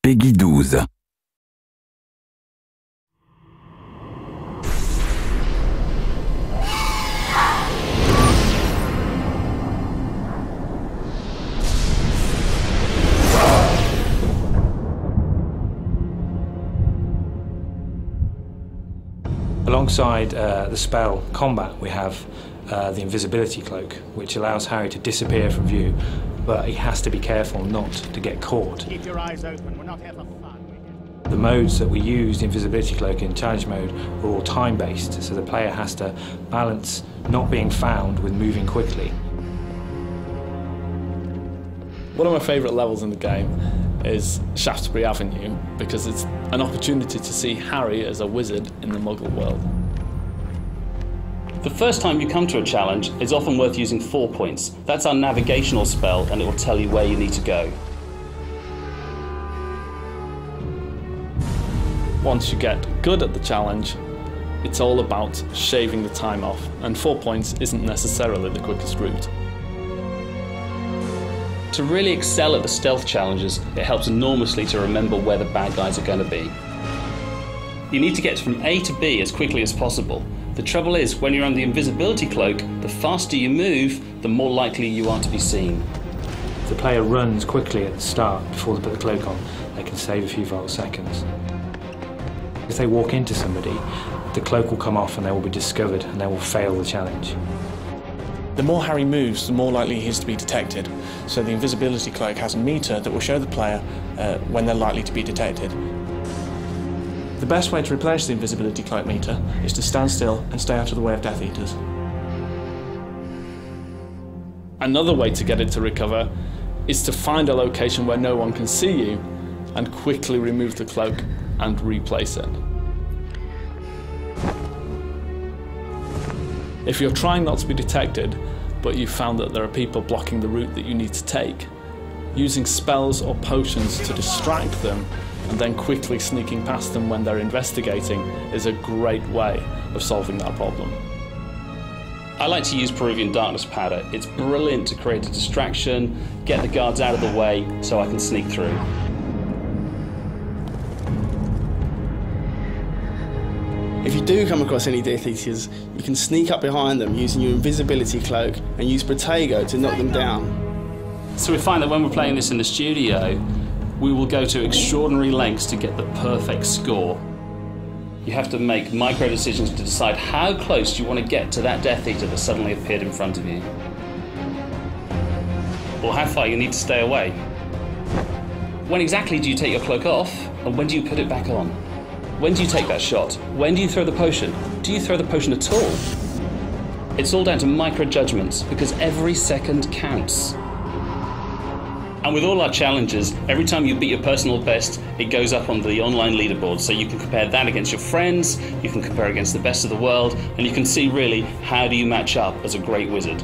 Peggy 12. Alongside the spell combat, we have the invisibility cloak, which allows Harry to disappear from view, but he has to be careful not to get caught. Keep your eyes open, we're not here for fun. The modes that we used, the invisibility cloak in challenge mode, were all time-based, so the player has to balance not being found with moving quickly. One of my favourite levels in the game is Shaftesbury Avenue, because it's an opportunity to see Harry as a wizard in the Muggle world. The first time you come to a challenge, it's often worth using 4 points. That's our navigational spell, and it will tell you where you need to go. Once you get good at the challenge, it's all about shaving the time off, and 4 points isn't necessarily the quickest route. To really excel at the stealth challenges, it helps enormously to remember where the bad guys are going to be. You need to get from A to B as quickly as possible. The trouble is, when you're on the invisibility cloak, the faster you move, the more likely you are to be seen. If the player runs quickly at the start before they put the cloak on, they can save a few vital seconds. If they walk into somebody, the cloak will come off and they will be discovered and they will fail the challenge. The more Harry moves, the more likely he is to be detected. So the invisibility cloak has a meter that will show the player when they're likely to be detected. The best way to replenish the invisibility cloak meter is to stand still and stay out of the way of Death Eaters. Another way to get it to recover is to find a location where no one can see you and quickly remove the cloak and replace it. If you're trying not to be detected, but you found that there are people blocking the route that you need to take, using spells or potions to distract them and then quickly sneaking past them when they're investigating is a great way of solving that problem. I like to use Peruvian Darkness Powder. It's brilliant to create a distraction, get the guards out of the way so I can sneak through. If you do come across any Death Eaters, you can sneak up behind them using your invisibility cloak and use Prochainement to knock them down. So we find that when we're playing this in the studio, we will go to extraordinary lengths to get the perfect score. You have to make micro decisions to decide how close you want to get to that Death Eater that suddenly appeared in front of you, or how far you need to stay away. When exactly do you take your cloak off, and when do you put it back on? When do you take that shot? When do you throw the potion? Do you throw the potion at all? It's all down to micro judgments, because every second counts. And with all our challenges, every time you beat your personal best, it goes up on the online leaderboard, so you can compare that against your friends, you can compare against the best of the world, and you can see really how do you match up as a great wizard.